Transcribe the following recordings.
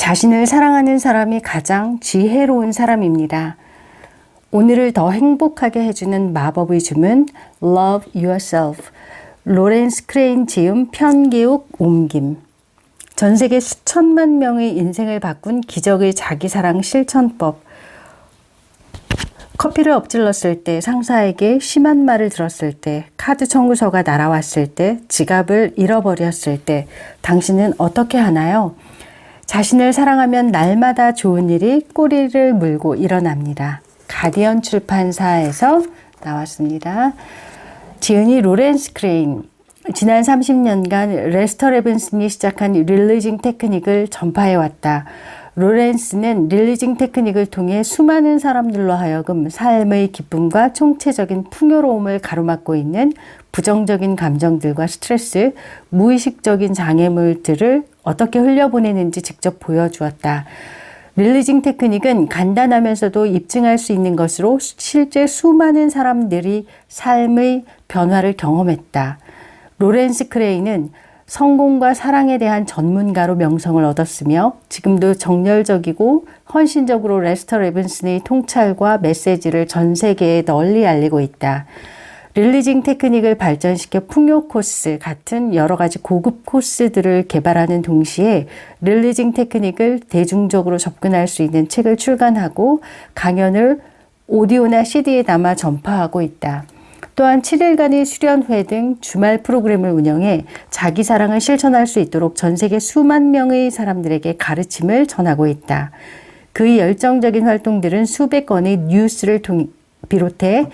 자신을 사랑하는 사람이 가장 지혜로운 사람입니다. 오늘을 더 행복하게 해주는 마법의 주문 Love Yourself. 로렌스 크레인 지음 편기욱 옮김. 전 세계 수천만 명의 인생을 바꾼 기적의 자기사랑 실천법. 커피를 엎질렀을 때, 상사에게 심한 말을 들었을 때, 카드 청구서가 날아왔을 때, 지갑을 잃어버렸을 때 당신은 어떻게 하나요? 자신을 사랑하면 날마다 좋은 일이 꼬리를 물고 일어납니다. 가디언 출판사에서 나왔습니다. 지은이 로렌스 크레인. 지난 30년간 레스터 레빈슨이 시작한 릴리징 테크닉을 전파해왔다. 로렌스는 릴리징 테크닉을 통해 수많은 사람들로 하여금 삶의 기쁨과 총체적인 풍요로움을 가로막고 있는 부정적인 감정들과 스트레스, 무의식적인 장애물들을 어떻게 흘려보내는지 직접 보여주었다. 릴리징 테크닉은 간단하면서도 입증할 수 있는 것으로 실제 수많은 사람들이 삶의 변화를 경험했다. 로렌스 크레인은 성공과 사랑에 대한 전문가로 명성을 얻었으며 지금도 정열적이고 헌신적으로 레스터 레빈슨의 통찰과 메시지를 전 세계에 널리 알리고 있다. 릴리징 테크닉을 발전시켜 풍요 코스 같은 여러 가지 고급 코스들을 개발하는 동시에 릴리징 테크닉을 대중적으로 접근할 수 있는 책을 출간하고 강연을 오디오나 CD에 담아 전파하고 있다. 또한 7일간의 수련회 등 주말 프로그램을 운영해 자기 사랑을 실천할 수 있도록 전 세계 수만 명의 사람들에게 가르침을 전하고 있다. 그의 열정적인 활동들은 수백 건의 뉴스를 비롯해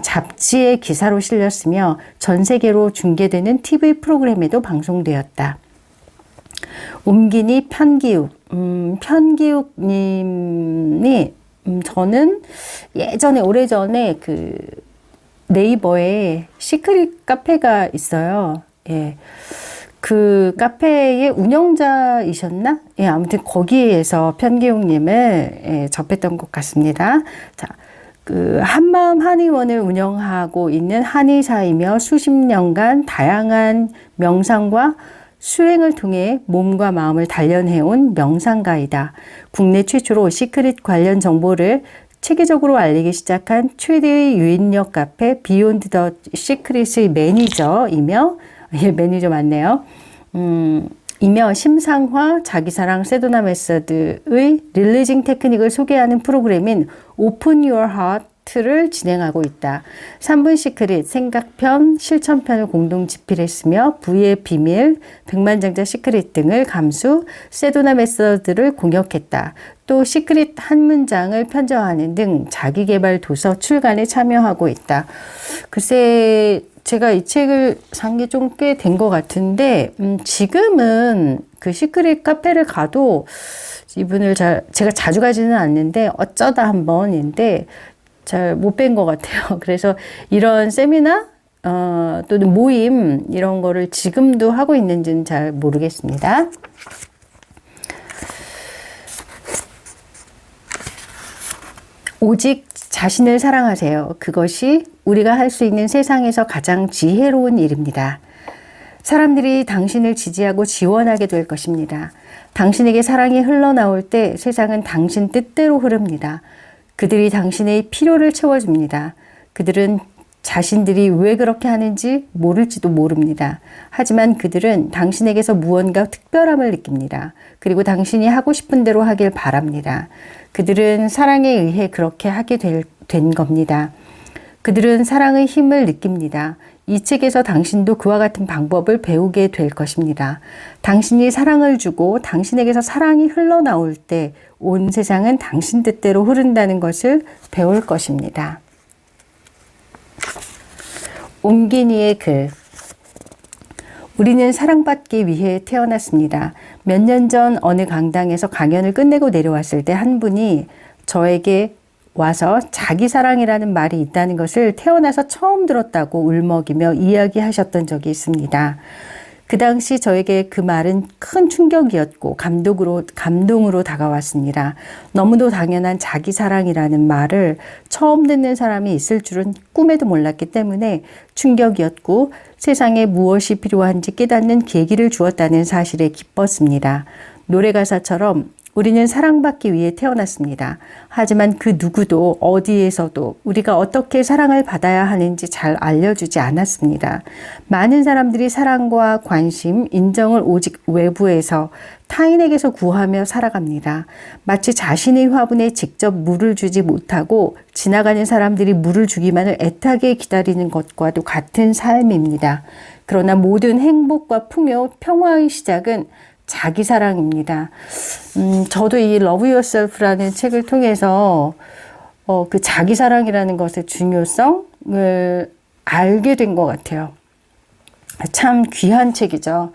잡지의 기사로 실렸으며 전 세계로 중계되는 TV 프로그램에도 방송되었다. 옮기니 편기욱. 편기욱님이 저는 예전에 오래전에 그 네이버에 시크릿 카페가 있어요. 예. 그 카페의 운영자이셨나? 예, 아무튼 거기에서 편기욱님을 접했던 것 같습니다. 자, 그 한마음 한의원을 운영하고 있는 한의사이며 수십 년간 다양한 명상과 수행을 통해 몸과 마음을 단련해온 명상가이다. 국내 최초로 시크릿 관련 정보를 체계적으로 알리기 시작한 최대의 유인력 카페 비욘드 더 시크릿의 매니저이며 매니저 맞네요. 이며 심상화 자기사랑 세도나 메서드의 릴리징 테크닉을 소개하는 프로그램인 Open Your Heart를 진행하고 있다. 3분 시크릿, 생각편, 실천편을 공동 집필했으며 부의 비밀, 백만장자 시크릿 등을 감수, 세도나 메서드를 공역했다. 또 시크릿 한 문장을 편저하는 등 자기개발 도서 출간에 참여하고 있다. 글쎄 제가 이 책을 산 게 좀 꽤 된 것 같은데 지금은 그 시크릿 카페를 가도 이분을 제가 자주 가지는 않는데 어쩌다 한 번인데 잘 못 뵌 것 같아요. 그래서 이런 세미나 또는 모임 이런 거를 지금도 하고 있는지는 잘 모르겠습니다. 오직 자신을 사랑하세요. 그것이 우리가 할 수 있는 세상에서 가장 지혜로운 일입니다. 사람들이 당신을 지지하고 지원하게 될 것입니다. 당신에게 사랑이 흘러나올 때 세상은 당신 뜻대로 흐릅니다. 그들이 당신의 필요를 채워줍니다. 그들은 자신들이 왜 그렇게 하는지 모를지도 모릅니다. 하지만 그들은 당신에게서 무언가 특별함을 느낍니다. 그리고 당신이 하고 싶은 대로 하길 바랍니다. 그들은 사랑에 의해 그렇게 하게 된 겁니다. 그들은 사랑의 힘을 느낍니다. 이 책에서 당신도 그와 같은 방법을 배우게 될 것입니다. 당신이 사랑을 주고 당신에게서 사랑이 흘러나올 때 온 세상은 당신 뜻대로 흐른다는 것을 배울 것입니다. 옮기니의 글. 우리는 사랑받기 위해 태어났습니다. 몇 년 전 어느 강당에서 강연을 끝내고 내려왔을 때 한 분이 저에게 와서 자기 사랑이라는 말이 있다는 것을 태어나서 처음 들었다고 울먹이며 이야기하셨던 적이 있습니다. 그 당시 저에게 그 말은 큰 충격이었고 감동으로 다가왔습니다. 너무도 당연한 자기 사랑이라는 말을 처음 듣는 사람이 있을 줄은 꿈에도 몰랐기 때문에 충격이었고 세상에 무엇이 필요한지 깨닫는 계기를 주었다는 사실에 기뻤습니다. 노래 가사처럼 우리는 사랑받기 위해 태어났습니다. 하지만 그 누구도 어디에서도 우리가 어떻게 사랑을 받아야 하는지 잘 알려주지 않았습니다. 많은 사람들이 사랑과 관심, 인정을 오직 외부에서 타인에게서 구하며 살아갑니다. 마치 자신의 화분에 직접 물을 주지 못하고 지나가는 사람들이 물을 주기만을 애타게 기다리는 것과도 같은 삶입니다. 그러나 모든 행복과 풍요, 평화의 시작은 자기 사랑입니다. 저도 이 Love Yourself라는 책을 통해서 그 자기 사랑이라는 것의 중요성을 알게 된 것 같아요. 참 귀한 책이죠.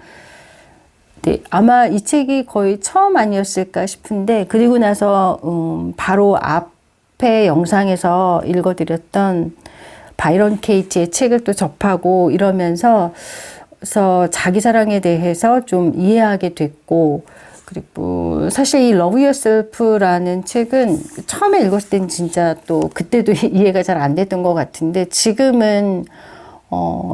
네, 아마 이 책이 거의 처음 아니었을까 싶은데, 그리고 나서 바로 앞에 영상에서 읽어드렸던 바이런 케이티의 책을 또 접하고 이러면서 자기 사랑에 대해서 좀 이해하게 됐고, 그리고 사실 이 Love Yourself라는 책은 처음에 읽었을 땐 진짜 또 그때도 이해가 잘 안 됐던 것 같은데, 지금은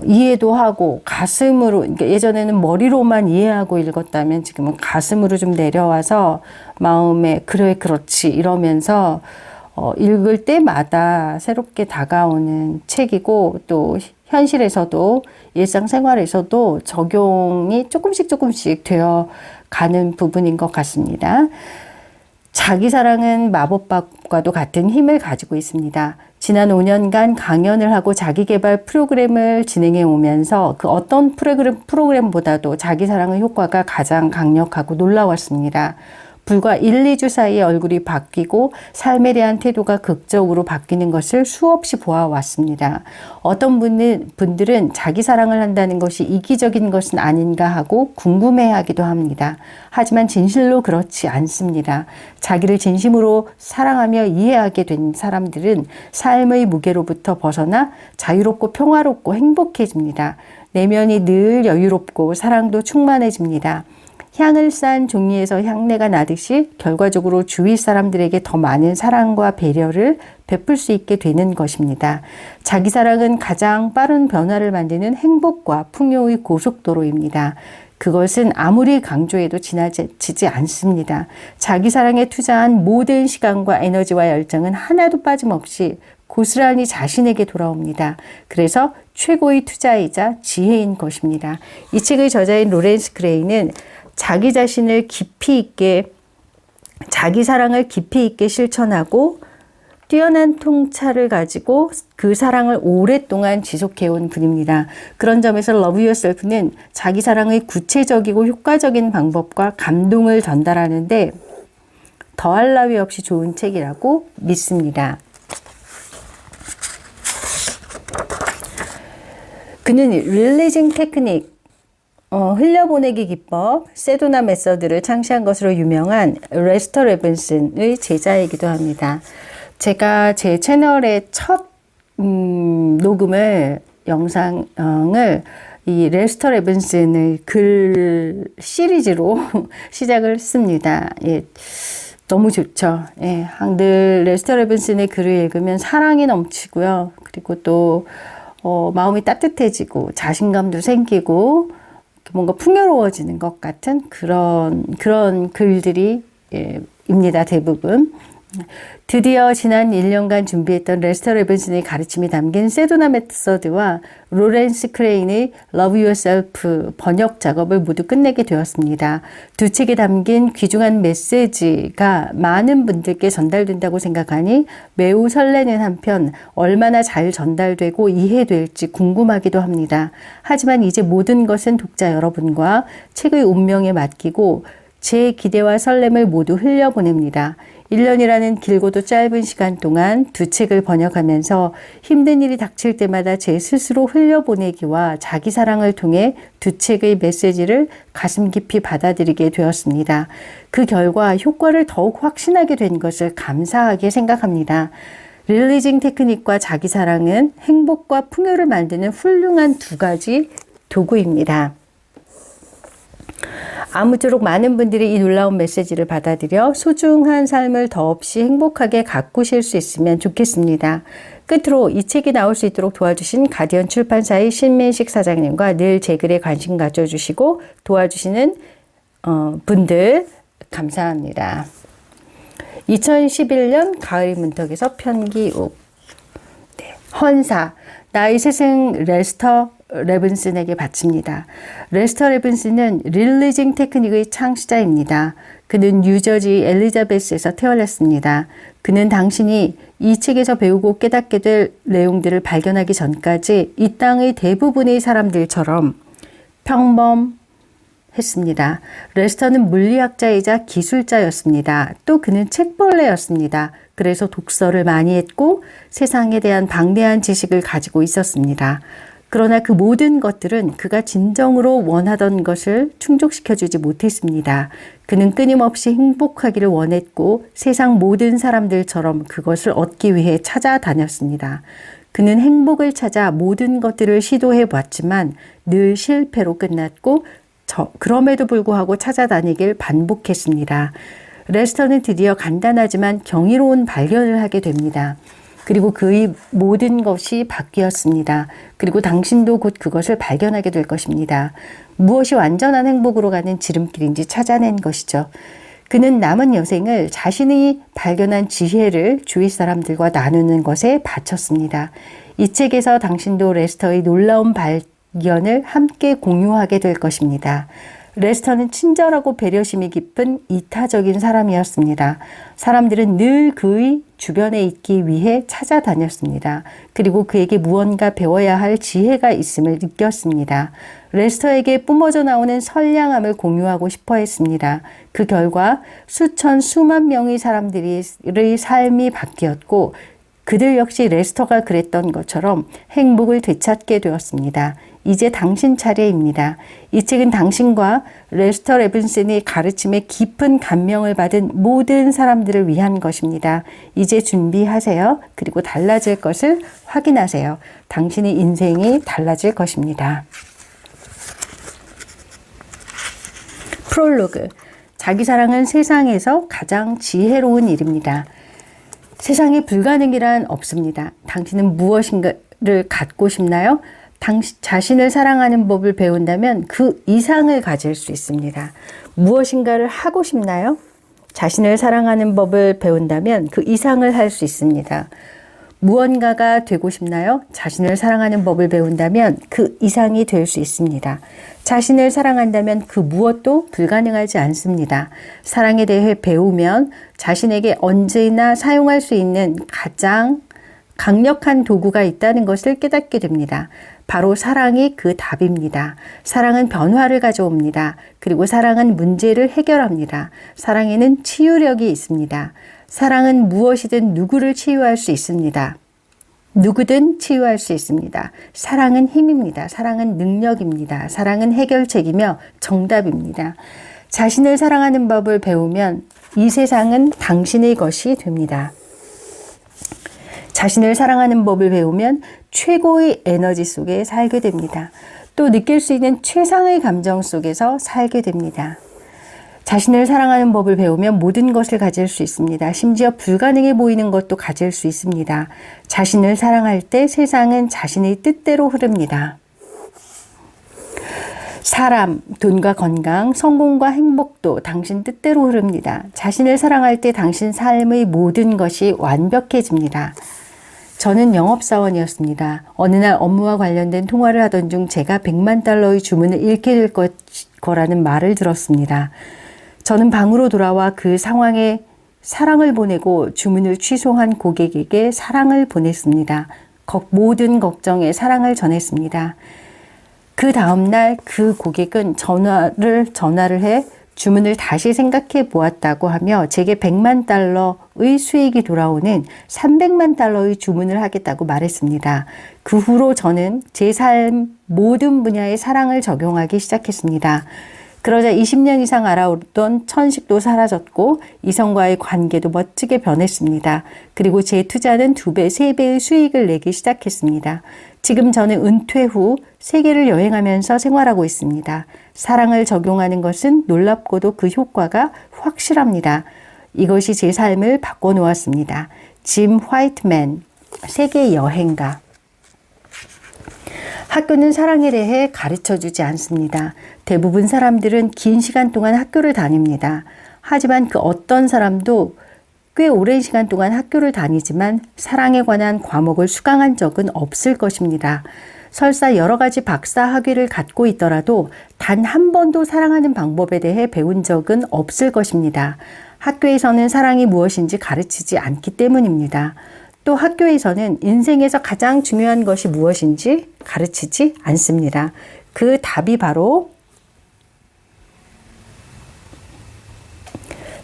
이해도 하고 가슴으로, 그러니까 예전에는 머리로만 이해하고 읽었다면 지금은 가슴으로 좀 내려와서 마음에 그래 그렇지 이러면서 읽을 때마다 새롭게 다가오는 책이고, 또 현실에서도 일상생활에서도 적용이 조금씩 되어 가는 부분인 것 같습니다. 자기 사랑은 마법과도 같은 힘을 가지고 있습니다. 지난 5년간 강연을 하고 자기개발 프로그램을 진행해 오면서 그 어떤 프로그램보다도 자기 사랑의 효과가 가장 강력하고 놀라웠습니다. 불과 1, 2주 사이에 얼굴이 바뀌고 삶에 대한 태도가 극적으로 바뀌는 것을 수없이 보아왔습니다. 어떤 분들은 자기 사랑을 한다는 것이 이기적인 것은 아닌가 하고 궁금해하기도 합니다. 하지만 진실로 그렇지 않습니다. 자기를 진심으로 사랑하며 이해하게 된 사람들은 삶의 무게로부터 벗어나 자유롭고 평화롭고 행복해집니다. 내면이 늘 여유롭고 사랑도 충만해집니다. 향을 싼 종이에서 향내가 나듯이 결과적으로 주위 사람들에게 더 많은 사랑과 배려를 베풀 수 있게 되는 것입니다. 자기 사랑은 가장 빠른 변화를 만드는 행복과 풍요의 고속도로입니다. 그것은 아무리 강조해도 지나치지 않습니다. 자기 사랑에 투자한 모든 시간과 에너지와 열정은 하나도 빠짐없이 고스란히 자신에게 돌아옵니다. 그래서 최고의 투자이자 지혜인 것입니다. 이 책의 저자인 로렌스 그레이는 자기 자신을 깊이 있게, 자기 사랑을 깊이 있게 실천하고 뛰어난 통찰을 가지고 그 사랑을 오랫동안 지속해온 분입니다. 그런 점에서 Love Yourself는 자기 사랑의 구체적이고 효과적인 방법과 감동을 전달하는데 더할 나위 없이 좋은 책이라고 믿습니다. 그는 릴리징 테크닉, 흘려보내기 기법, 세도나 메서드를 창시한 것으로 유명한 레스터 레븐슨의 제자이기도 합니다. 제가 제 채널의 첫 영상을 이 레스터 레븐슨의 글 시리즈로 시작을 했습니다. 예, 너무 좋죠. 예, 늘 레스터 레븐슨의 글을 읽으면 사랑이 넘치고요. 그리고 또 마음이 따뜻해지고 자신감도 생기고 뭔가 풍요로워지는 것 같은 그런 글들이 입니다. 대부분. 드디어 지난 1년간 준비했던 레스터 레븐슨의 가르침이 담긴 세도나 메서드와 로렌스 크레인의 Love Yourself 번역 작업을 모두 끝내게 되었습니다. 두 책에 담긴 귀중한 메시지가 많은 분들께 전달된다고 생각하니 매우 설레는 한편 얼마나 잘 전달되고 이해될지 궁금하기도 합니다. 하지만 이제 모든 것은 독자 여러분과 책의 운명에 맡기고 제 기대와 설렘을 모두 흘려보냅니다. 1년이라는 길고도 짧은 시간 동안 두 책을 번역하면서 힘든 일이 닥칠 때마다 제 스스로 흘려보내기와 자기 사랑을 통해 두 책의 메시지를 가슴 깊이 받아들이게 되었습니다. 그 결과 효과를 더욱 확신하게 된 것을 감사하게 생각합니다. 릴리징 테크닉과 자기 사랑은 행복과 풍요를 만드는 훌륭한 두 가지 도구입니다. 아무쪼록 많은 분들이 이 놀라운 메시지를 받아들여 소중한 삶을 더없이 행복하게 가꾸실 수 있으면 좋겠습니다. 끝으로 이 책이 나올 수 있도록 도와주신 가디언 출판사의 신민식 사장님과 늘 제 글에 관심 가져주시고 도와주시는 분들 감사합니다. 2011년 가을 문턱에서 편기욱. 네. 헌사. 나의 스승 레스터 레븐슨에게 바칩니다. 레스터 레븐슨은 릴리징 테크닉의 창시자입니다. 그는 뉴저지 엘리자베스에서 태어났습니다. 그는 당신이 이 책에서 배우고 깨닫게 될 내용들을 발견하기 전까지 이 땅의 대부분의 사람들처럼 평범했습니다. 레스터는 물리학자이자 기술자였습니다. 또 그는 책벌레였습니다. 그래서 독서를 많이 했고 세상에 대한 방대한 지식을 가지고 있었습니다. 그러나 그 모든 것들은 그가 진정으로 원하던 것을 충족시켜주지 못했습니다. 그는 끊임없이 행복하기를 원했고 세상 모든 사람들처럼 그것을 얻기 위해 찾아다녔습니다. 그는 행복을 찾아 모든 것들을 시도해 봤지만 늘 실패로 끝났고 그럼에도 불구하고 찾아다니길 반복했습니다. 레스터는 드디어 간단하지만 경이로운 발견을 하게 됩니다. 그리고 그의 모든 것이 바뀌었습니다. 그리고 당신도 곧 그것을 발견하게 될 것입니다. 무엇이 완전한 행복으로 가는 지름길인지 찾아낸 것이죠. 그는 남은 여생을 자신이 발견한 지혜를 주위 사람들과 나누는 것에 바쳤습니다. 이 책에서 당신도 레스터의 놀라운 발견을 함께 공유하게 될 것입니다. 레스터는 친절하고 배려심이 깊은 이타적인 사람이었습니다. 사람들은 늘 그의 주변에 있기 위해 찾아다녔습니다. 그리고 그에게 무언가 배워야 할 지혜가 있음을 느꼈습니다. 레스터에게 뿜어져 나오는 선량함을 공유하고 싶어 했습니다. 그 결과 수만 명의 사람들의 삶이 바뀌었고 그들 역시 레스터가 그랬던 것처럼 행복을 되찾게 되었습니다. 이제 당신 차례입니다. 이 책은 당신과 레스터 레븐슨의 가르침에 깊은 감명을 받은 모든 사람들을 위한 것입니다. 이제 준비하세요. 그리고 달라질 것을 확인하세요. 당신의 인생이 달라질 것입니다. 프롤로그. 자기 사랑은 세상에서 가장 지혜로운 일입니다. 세상에 불가능이란 없습니다. 당신은 무엇인가를 갖고 싶나요? 자신을 사랑하는 법을 배운다면 그 이상을 가질 수 있습니다. 무엇인가를 하고 싶나요? 자신을 사랑하는 법을 배운다면 그 이상을 할 수 있습니다. 무언가가 되고 싶나요? 자신을 사랑하는 법을 배운다면 그 이상이 될 수 있습니다. 자신을 사랑한다면 그 무엇도 불가능하지 않습니다. 사랑에 대해 배우면 자신에게 언제나 사용할 수 있는 가장 강력한 도구가 있다는 것을 깨닫게 됩니다. 바로 사랑이 그 답입니다. 사랑은 변화를 가져옵니다. 그리고 사랑은 문제를 해결합니다. 사랑에는 치유력이 있습니다. 사랑은 무엇이든 누구를 치유할 수 있습니다. 누구든 치유할 수 있습니다. 사랑은 힘입니다. 사랑은 능력입니다. 사랑은 해결책이며 정답입니다. 자신을 사랑하는 법을 배우면 이 세상은 당신의 것이 됩니다. 자신을 사랑하는 법을 배우면 최고의 에너지 속에 살게 됩니다. 또 느낄 수 있는 최상의 감정 속에서 살게 됩니다. 자신을 사랑하는 법을 배우면 모든 것을 가질 수 있습니다. 심지어 불가능해 보이는 것도 가질 수 있습니다. 자신을 사랑할 때 세상은 자신의 뜻대로 흐릅니다. 사람, 돈과 건강, 성공과 행복도 당신 뜻대로 흐릅니다. 자신을 사랑할 때 당신 삶의 모든 것이 완벽해집니다. 저는 영업사원이었습니다. 어느 날 업무와 관련된 통화를 하던 중 제가 100만 달러의 주문을 잃게 될 거라는 말을 들었습니다. 저는 방으로 돌아와 그 상황에 사랑을 보내고 주문을 취소한 고객에게 사랑을 보냈습니다. 모든 걱정에 사랑을 전했습니다. 그 다음날 그 고객은 전화를 해 주문을 다시 생각해 보았다고 하며 제게 100만 달러의 수익이 돌아오는 300만 달러의 주문을 하겠다고 말했습니다. 그 후로 저는 제 삶 모든 분야에 사랑을 적용하기 시작했습니다. 그러자 20년 이상 알아오던 천식도 사라졌고 이성과의 관계도 멋지게 변했습니다. 그리고 제 투자는 2배, 3배의 수익을 내기 시작했습니다. 지금 저는 은퇴 후 세계를 여행하면서 생활하고 있습니다. 사랑을 적용하는 것은 놀랍고도 그 효과가 확실합니다. 이것이 제 삶을 바꿔놓았습니다. 짐 화이트맨, 세계 여행가. 학교는 사랑에 대해 가르쳐주지 않습니다. 대부분 사람들은 긴 시간 동안 학교를 다닙니다. 하지만 그 어떤 사람도 꽤 오랜 시간 동안 학교를 다니지만 사랑에 관한 과목을 수강한 적은 없을 것입니다. 설사 여러 가지 박사 학위를 갖고 있더라도 단 한 번도 사랑하는 방법에 대해 배운 적은 없을 것입니다. 학교에서는 사랑이 무엇인지 가르치지 않기 때문입니다. 또 학교에서는 인생에서 가장 중요한 것이 무엇인지 가르치지 않습니다. 그 답이 바로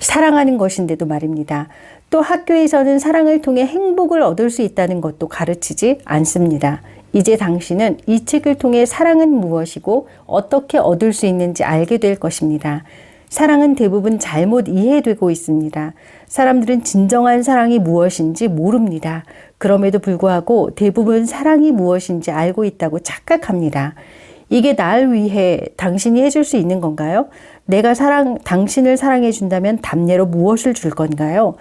사랑하는 것인데도 말입니다. 또 학교에서는 사랑을 통해 행복을 얻을 수 있다는 것도 가르치지 않습니다. 이제 당신은 이 책을 통해 사랑은 무엇이고 어떻게 얻을 수 있는지 알게 될 것입니다. 사랑은 대부분 잘못 이해되고 있습니다. 사람들은 진정한 사랑이 무엇인지 모릅니다. 그럼에도 불구하고 대부분 사랑이 무엇인지 알고 있다고 착각합니다. 이게 날 위해 당신이 해줄 수 있는 건가요? 내가 당신을 사랑해 준다면 답례로 무엇을 줄 건가요?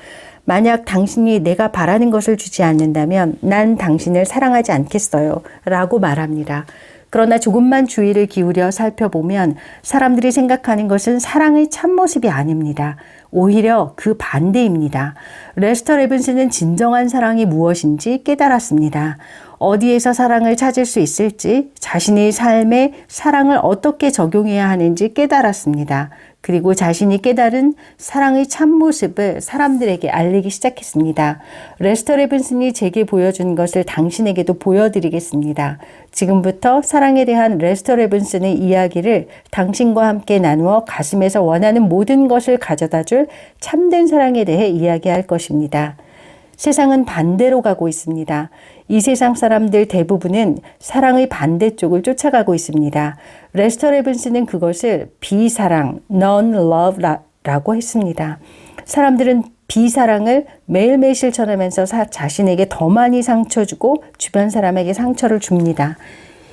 만약 당신이 내가 바라는 것을 주지 않는다면 난 당신을 사랑하지 않겠어요. 라고 말합니다. 그러나 조금만 주의를 기울여 살펴보면 사람들이 생각하는 것은 사랑의 참모습이 아닙니다. 오히려 그 반대입니다. 레스터 레븐스는 진정한 사랑이 무엇인지 깨달았습니다. 어디에서 사랑을 찾을 수 있을지, 자신의 삶에 사랑을 어떻게 적용해야 하는지 깨달았습니다. 그리고 자신이 깨달은 사랑의 참모습을 사람들에게 알리기 시작했습니다. 레스터 레븐슨이 제게 보여준 것을 당신에게도 보여드리겠습니다. 지금부터 사랑에 대한 레스터 레븐슨의 이야기를 당신과 함께 나누어 가슴에서 원하는 모든 것을 가져다줄 참된 사랑에 대해 이야기할 것입니다. 세상은 반대로 가고 있습니다. 이 세상 사람들 대부분은 사랑의 반대쪽을 쫓아가고 있습니다. 레스터 레븐스는 그것을 비사랑, non-love라고 했습니다. 사람들은 비사랑을 매일매일 실천하면서 자신에게 더 많이 상처 주고 주변 사람에게 상처를 줍니다.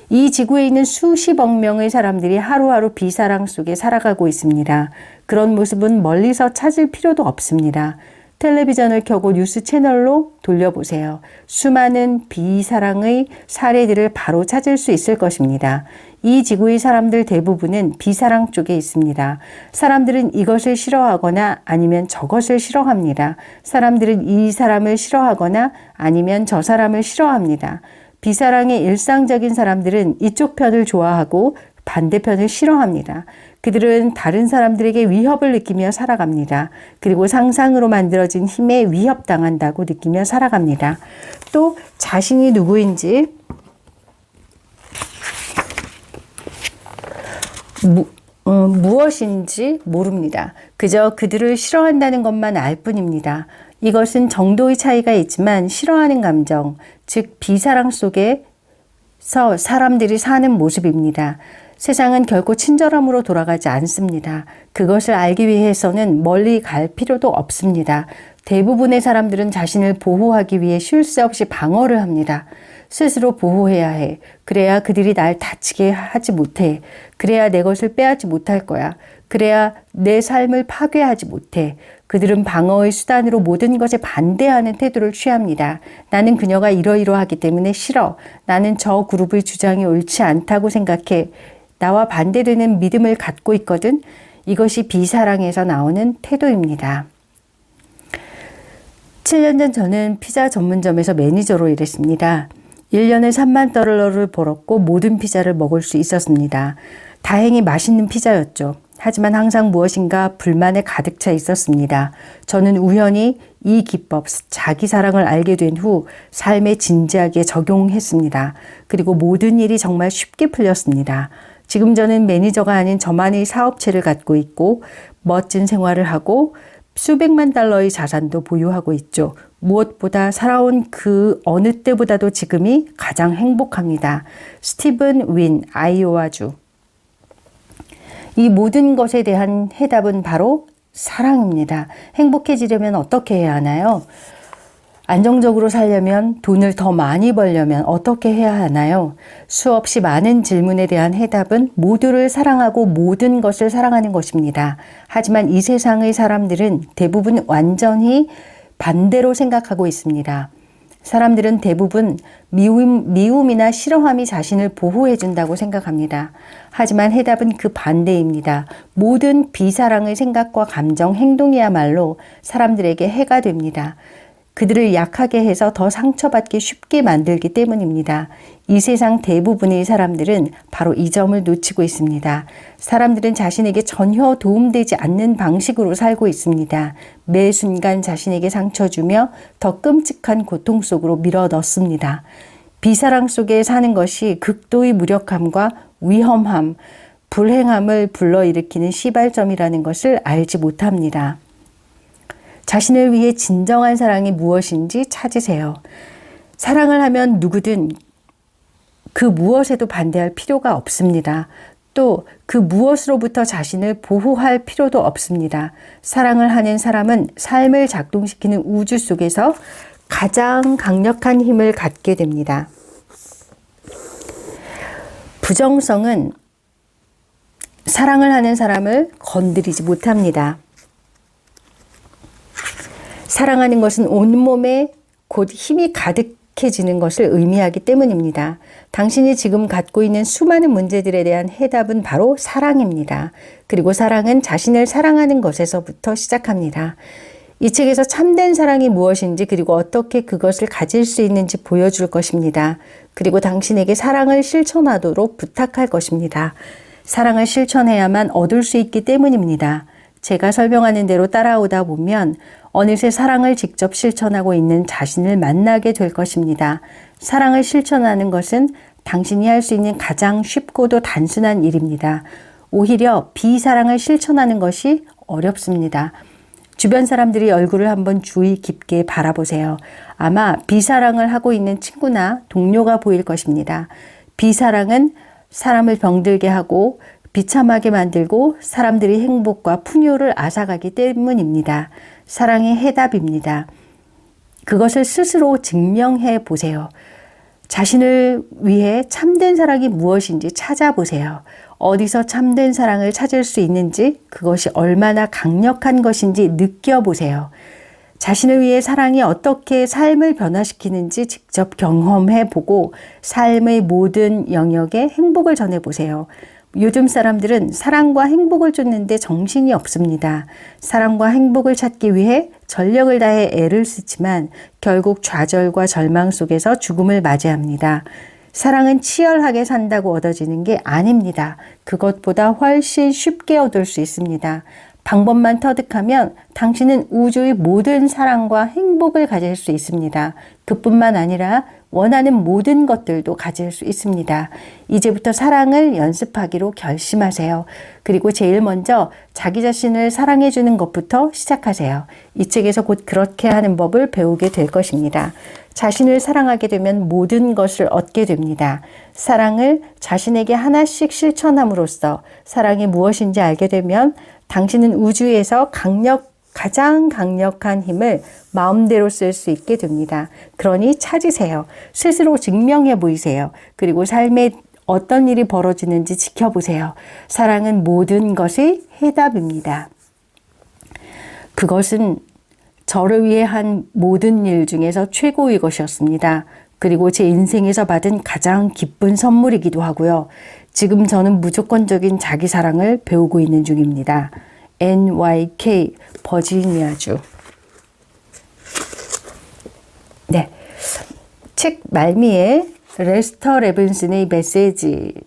이 지구에 있는 수십억 명의 사람들이 하루하루 비사랑 속에 살아가고 있습니다. 그런 모습은 멀리서 찾을 필요도 없습니다. 텔레비전을 켜고 뉴스 채널로 돌려보세요. 수많은 비사랑의 사례들을 바로 찾을 수 있을 것입니다. 이 지구의 사람들 대부분은 비사랑 쪽에 있습니다. 사람들은 이것을 싫어하거나 아니면 저것을 싫어합니다. 사람들은 이 사람을 싫어하거나 아니면 저 사람을 싫어합니다. 비사랑의 일상적인 사람들은 이쪽 편을 좋아하고 반대편을 싫어합니다. 그들은 다른 사람들에게 위협을 느끼며 살아갑니다. 그리고 상상으로 만들어진 힘에 위협당한다고 느끼며 살아갑니다. 또 자신이 누구인지 무엇인지 모릅니다. 그저 그들을 싫어한다는 것만 알 뿐입니다. 이것은 정도의 차이가 있지만 싫어하는 감정, 즉 비사랑 속에서 사람들이 사는 모습입니다. 세상은 결코 친절함으로 돌아가지 않습니다. 그것을 알기 위해서는 멀리 갈 필요도 없습니다. 대부분의 사람들은 자신을 보호하기 위해 쉴 새 없이 방어를 합니다. 스스로 보호해야 해. 그래야 그들이 날 다치게 하지 못해. 그래야 내 것을 빼앗지 못할 거야. 그래야 내 삶을 파괴하지 못해. 그들은 방어의 수단으로 모든 것에 반대하는 태도를 취합니다. 나는 그녀가 이러이러하기 때문에 싫어. 나는 저 그룹의 주장이 옳지 않다고 생각해. 나와 반대되는 믿음을 갖고 있거든. 이것이 비사랑에서 나오는 태도입니다. 7년 전 저는 피자 전문점에서 매니저로 일했습니다. 1년에 3만 달러를 벌었고 모든 피자를 먹을 수 있었습니다. 다행히 맛있는 피자였죠. 하지만 항상 무엇인가 불만에 가득 차 있었습니다. 저는 우연히 이 기법, 자기 사랑을 알게 된 후 삶에 진지하게 적용했습니다. 그리고 모든 일이 정말 쉽게 풀렸습니다. 지금 저는 매니저가 아닌 저만의 사업체를 갖고 있고 멋진 생활을 하고 수백만 달러의 자산도 보유하고 있죠. 무엇보다 살아온 그 어느 때보다도 지금이 가장 행복합니다. 스티븐 윈, 아이오와주. 이 모든 것에 대한 해답은 바로 사랑입니다. 행복해지려면 어떻게 해야 하나요? 안정적으로 살려면, 돈을 더 많이 벌려면 어떻게 해야 하나요? 수없이 많은 질문에 대한 해답은 모두를 사랑하고 모든 것을 사랑하는 것입니다. 하지만 이 세상의 사람들은 대부분 완전히 반대로 생각하고 있습니다. 사람들은 대부분 미움이나 싫어함이 자신을 보호해준다고 생각합니다. 하지만 해답은 그 반대입니다. 모든 비사랑의 생각과 감정, 행동이야말로 사람들에게 해가 됩니다. 그들을 약하게 해서 더 상처받기 쉽게 만들기 때문입니다. 이 세상 대부분의 사람들은 바로 이 점을 놓치고 있습니다. 사람들은 자신에게 전혀 도움되지 않는 방식으로 살고 있습니다. 매 순간 자신에게 상처 주며 더 끔찍한 고통 속으로 밀어 넣습니다. 비사랑 속에 사는 것이 극도의 무력함과 위험함, 불행함을 불러일으키는 시발점이라는 것을 알지 못합니다. 자신을 위해 진정한 사랑이 무엇인지 찾으세요. 사랑을 하면 누구든 그 무엇에도 반대할 필요가 없습니다. 또 그 무엇으로부터 자신을 보호할 필요도 없습니다. 사랑을 하는 사람은 삶을 작동시키는 우주 속에서 가장 강력한 힘을 갖게 됩니다. 부정성은 사랑을 하는 사람을 건드리지 못합니다. 사랑하는 것은 온몸에 곧 힘이 가득해지는 것을 의미하기 때문입니다. 당신이 지금 갖고 있는 수많은 문제들에 대한 해답은 바로 사랑입니다. 그리고 사랑은 자신을 사랑하는 것에서부터 시작합니다. 이 책에서 참된 사랑이 무엇인지 그리고 어떻게 그것을 가질 수 있는지 보여줄 것입니다. 그리고 당신에게 사랑을 실천하도록 부탁할 것입니다. 사랑을 실천해야만 얻을 수 있기 때문입니다. 제가 설명하는 대로 따라오다 보면 어느새 사랑을 직접 실천하고 있는 자신을 만나게 될 것입니다. 사랑을 실천하는 것은 당신이 할 수 있는 가장 쉽고도 단순한 일입니다. 오히려 비사랑을 실천하는 것이 어렵습니다. 주변 사람들이 얼굴을 한번 주의 깊게 바라보세요. 아마 비사랑을 하고 있는 친구나 동료가 보일 것입니다. 비사랑은 사람을 병들게 하고 비참하게 만들고 사람들의 행복과 풍요를 앗아가기 때문입니다. 사랑의 해답입니다. 그것을 스스로 증명해 보세요. 자신을 위해 참된 사랑이 무엇인지 찾아보세요. 어디서 참된 사랑을 찾을 수 있는지, 그것이 얼마나 강력한 것인지 느껴보세요. 자신을 위해 사랑이 어떻게 삶을 변화시키는지 직접 경험해 보고 삶의 모든 영역에 행복을 전해보세요. 요즘 사람들은 사랑과 행복을 쫓는데 정신이 없습니다. 사랑과 행복을 찾기 위해 전력을 다해 애를 쓰지만 결국 좌절과 절망 속에서 죽음을 맞이합니다. 사랑은 치열하게 산다고 얻어지는 게 아닙니다. 그것보다 훨씬 쉽게 얻을 수 있습니다. 방법만 터득하면 당신은 우주의 모든 사랑과 행복을 가질 수 있습니다. 그뿐만 아니라 원하는 모든 것들도 가질 수 있습니다. 이제부터 사랑을 연습하기로 결심하세요. 그리고 제일 먼저 자기 자신을 사랑해 주는 것부터 시작하세요. 이 책에서 곧 그렇게 하는 법을 배우게 될 것입니다. 자신을 사랑하게 되면 모든 것을 얻게 됩니다. 사랑을 자신에게 하나씩 실천함으로써 사랑이 무엇인지 알게 되면 당신은 우주에서 가장 강력한 힘을 마음대로 쓸 수 있게 됩니다. 그러니 찾으세요. 스스로 증명해 보이세요. 그리고 삶에 어떤 일이 벌어지는지 지켜보세요. 사랑은 모든 것의 해답입니다. 그것은 저를 위해 한 모든 일 중에서 최고의 것이었습니다. 그리고 제 인생에서 받은 가장 기쁜 선물이기도 하고요. 지금 저는 무조건적인 자기 사랑을 배우고 있는 중입니다. NYK 버지니아주. 네, 책 말미에 레스터 레빈슨의 메시지를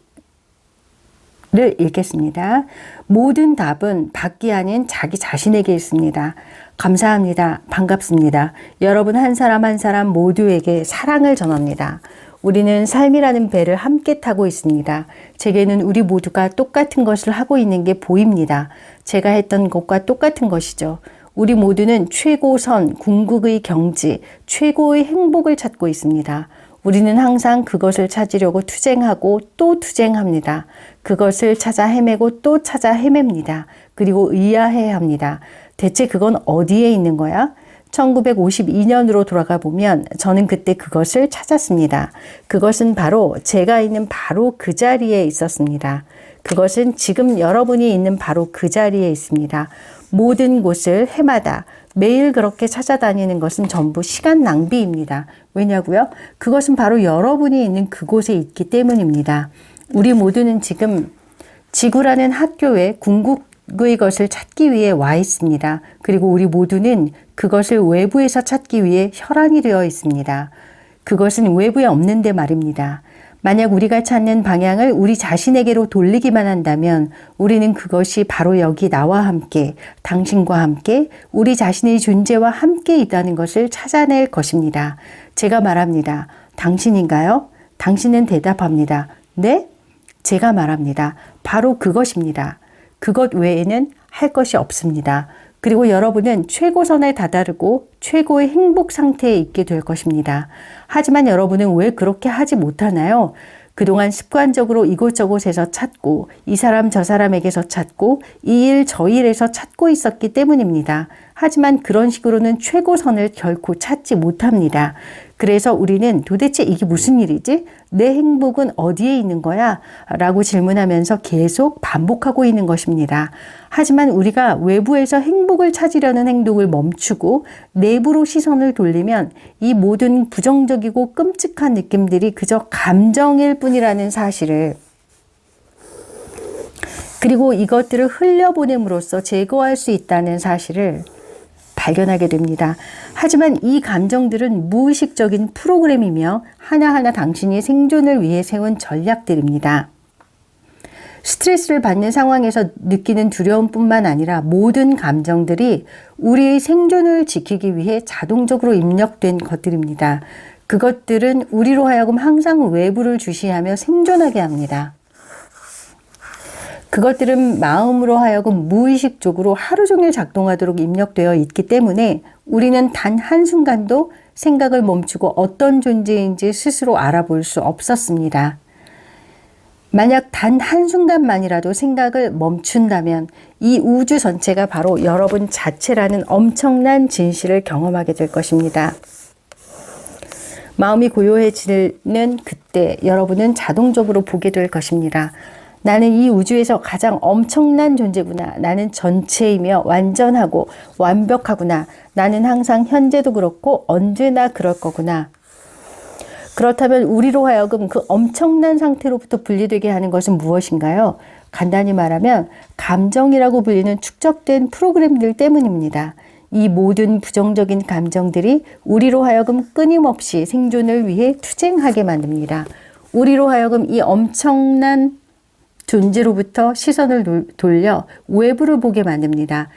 읽겠습니다. 모든 답은 받기 아닌 자기 자신에게 있습니다. 감사합니다. 반갑습니다. 여러분 한 사람 한 사람 모두에게 사랑을 전합니다. 우리는 삶이라는 배를 함께 타고 있습니다. 제게는 우리 모두가 똑같은 것을 하고 있는 게 보입니다. 제가 했던 것과 똑같은 것이죠. 우리 모두는 최고선, 궁극의 경지, 최고의 행복을 찾고 있습니다. 우리는 항상 그것을 찾으려고 투쟁하고 또 투쟁합니다. 그것을 찾아 헤매고 또 찾아 헤맵니다. 그리고 의아해 합니다. 대체 그건 어디에 있는 거야? 1952년으로 돌아가 보면 저는 그때 그것을 찾았습니다. 그것은 바로 제가 있는 바로 그 자리에 있었습니다. 그것은 지금 여러분이 있는 바로 그 자리에 있습니다. 모든 곳을 해마다 매일 그렇게 찾아다니는 것은 전부 시간 낭비입니다. 왜냐고요? 그것은 바로 여러분이 있는 그곳에 있기 때문입니다. 우리 모두는 지금 지구라는 학교에 궁극의 것을 찾기 위해 와 있습니다. 그리고 우리 모두는 그것을 외부에서 찾기 위해 혈안이 되어 있습니다. 그것은 외부에 없는데 말입니다. 만약 우리가 찾는 방향을 우리 자신에게로 돌리기만 한다면 우리는 그것이 바로 여기 나와 함께, 당신과 함께, 우리 자신의 존재와 함께 있다는 것을 찾아낼 것입니다. 제가 말합니다. 당신인가요? 당신은 대답합니다. 네? 제가 말합니다. 바로 그것입니다. 그것 외에는 할 것이 없습니다. 그리고 여러분은 최고선에 다다르고 최고의 행복 상태에 있게 될 것입니다. 하지만 여러분은 왜 그렇게 하지 못하나요? 그동안 습관적으로 이곳저곳에서 찾고 이 사람 저 사람에게서 찾고 이 일 저 일에서 찾고 있었기 때문입니다. 하지만 그런 식으로는 최고선을 결코 찾지 못합니다. 그래서 우리는 도대체 이게 무슨 일이지? 내 행복은 어디에 있는 거야? 라고 질문하면서 계속 반복하고 있는 것입니다. 하지만 우리가 외부에서 행복을 찾으려는 행동을 멈추고 내부로 시선을 돌리면 이 모든 부정적이고 끔찍한 느낌들이 그저 감정일 뿐이라는 사실을, 그리고 이것들을 흘려보냄으로써 제거할 수 있다는 사실을 발견하게 됩니다. 하지만 이 감정들은 무의식적인 프로그램이며 하나하나 당신이 생존을 위해 세운 전략들입니다. 스트레스를 받는 상황에서 느끼는 두려움뿐만 아니라 모든 감정들이 우리의 생존을 지키기 위해 자동적으로 입력된 것들입니다. 그것들은 우리로 하여금 항상 외부를 주시하며 생존하게 합니다. 그것들은 마음으로 하여금 무의식적으로 하루 종일 작동하도록 입력되어 있기 때문에 우리는 단 한순간도 생각을 멈추고 어떤 존재인지 스스로 알아볼 수 없었습니다. 만약 단 한순간만이라도 생각을 멈춘다면 이 우주 전체가 바로 여러분 자체라는 엄청난 진실을 경험하게 될 것입니다. 마음이 고요해지는 그때 여러분은 자동적으로 보게 될 것입니다. 나는 이 우주에서 가장 엄청난 존재구나. 나는 전체이며 완전하고 완벽하구나. 나는 항상 현재도 그렇고 언제나 그럴 거구나. 그렇다면 우리로 하여금 그 엄청난 상태로부터 분리되게 하는 것은 무엇인가요? 간단히 말하면 감정이라고 불리는 축적된 프로그램들 때문입니다. 이 모든 부정적인 감정들이 우리로 하여금 끊임없이 생존을 위해 투쟁하게 만듭니다. 우리로 하여금 이 엄청난 존재로부터 시선을 돌려 외부를 보게 만듭니다.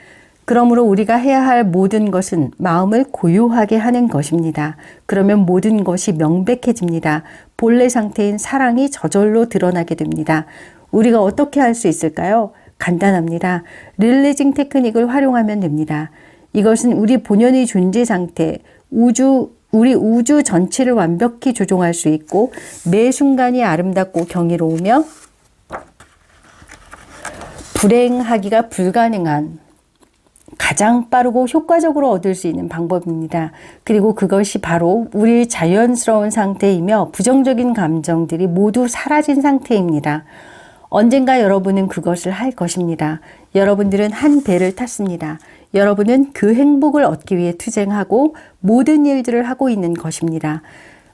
그러므로 우리가 해야 할 모든 것은 마음을 고요하게 하는 것입니다. 그러면 모든 것이 명백해집니다. 본래 상태인 사랑이 저절로 드러나게 됩니다. 우리가 어떻게 할 수 있을까요? 간단합니다. 릴리징 테크닉을 활용하면 됩니다. 이것은 우리 본연의 존재 상태, 우리 우주 전체를 완벽히 조종할 수 있고 매 순간이 아름답고 경이로우며 불행하기가 불가능한 가장 빠르고 효과적으로 얻을 수 있는 방법입니다. 그리고 그것이 바로 우리의 자연스러운 상태이며 부정적인 감정들이 모두 사라진 상태입니다. 언젠가 여러분은 그것을 할 것입니다. 여러분들은 한 배를 탔습니다. 여러분은 그 행복을 얻기 위해 투쟁하고 모든 일들을 하고 있는 것입니다.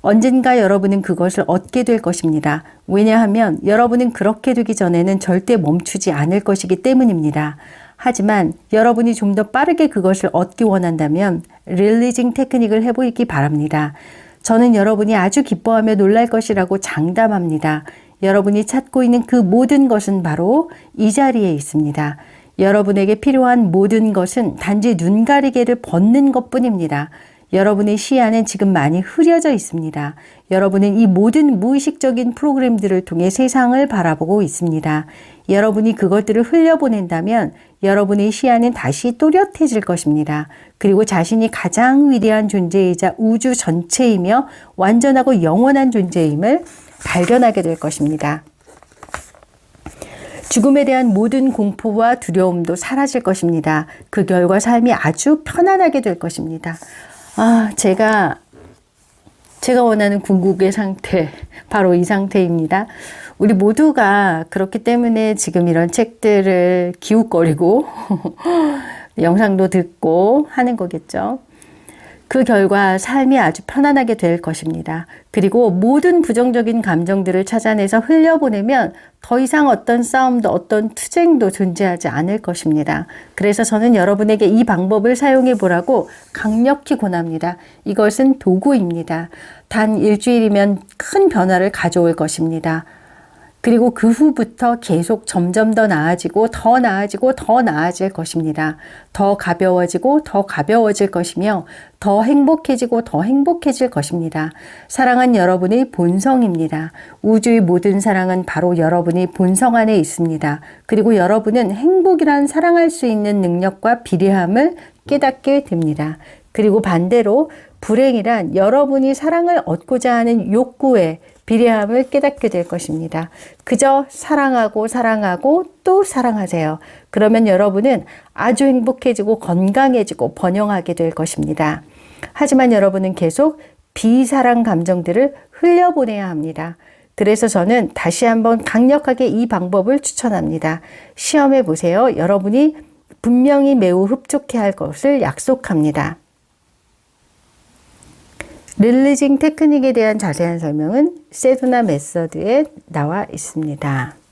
언젠가 여러분은 그것을 얻게 될 것입니다. 왜냐하면 여러분은 그렇게 되기 전에는 절대 멈추지 않을 것이기 때문입니다. 하지만 여러분이 좀 더 빠르게 그것을 얻기 원한다면 릴리징 테크닉을 해보기 바랍니다. 저는 여러분이 아주 기뻐하며 놀랄 것이라고 장담합니다. 여러분이 찾고 있는 그 모든 것은 바로 이 자리에 있습니다. 여러분에게 필요한 모든 것은 단지 눈가리개를 벗는 것뿐입니다. 여러분의 시야는 지금 많이 흐려져 있습니다. 여러분은 이 모든 무의식적인 프로그램들을 통해 세상을 바라보고 있습니다. 여러분이 그것들을 흘려보낸다면 여러분의 시야는 다시 또렷해질 것입니다. 그리고 자신이 가장 위대한 존재이자 우주 전체이며 완전하고 영원한 존재임을 발견하게 될 것입니다. 죽음에 대한 모든 공포와 두려움도 사라질 것입니다. 그 결과 삶이 아주 편안하게 될 것입니다. 제가 원하는 궁극의 상태, 바로 이 상태입니다. 우리 모두가 그렇기 때문에 지금 이런 책들을 기웃거리고 영상도 듣고 하는 거겠죠. 그 결과 삶이 아주 편안하게 될 것입니다. 그리고 모든 부정적인 감정들을 찾아내서 흘려보내면 더 이상 어떤 싸움도 어떤 투쟁도 존재하지 않을 것입니다. 그래서 저는 여러분에게 이 방법을 사용해 보라고 강력히 권합니다. 이것은 도구입니다. 단 일주일이면 큰 변화를 가져올 것입니다. 그리고 그 후부터 계속 점점 더 나아지고 더 나아지고 더 나아질 것입니다. 더 가벼워지고 더 가벼워질 것이며 더 행복해지고 더 행복해질 것입니다. 사랑은 여러분의 본성입니다. 우주의 모든 사랑은 바로 여러분의 본성 안에 있습니다. 그리고 여러분은 행복이란 사랑할 수 있는 능력과 비례함을 깨닫게 됩니다. 그리고 반대로 불행이란 여러분이 사랑을 얻고자 하는 욕구에 비례함을 깨닫게 될 것입니다. 그저 사랑하고 사랑하고 또 사랑하세요. 그러면 여러분은 아주 행복해지고 건강해지고 번영하게 될 것입니다. 하지만 여러분은 계속 비사랑 감정들을 흘려보내야 합니다. 그래서 저는 다시 한번 강력하게 이 방법을 추천합니다. 시험해 보세요. 여러분이 분명히 매우 흡족해 할 것을 약속합니다. 릴리징 테크닉에 대한 자세한 설명은 세도나 메서드에 나와 있습니다.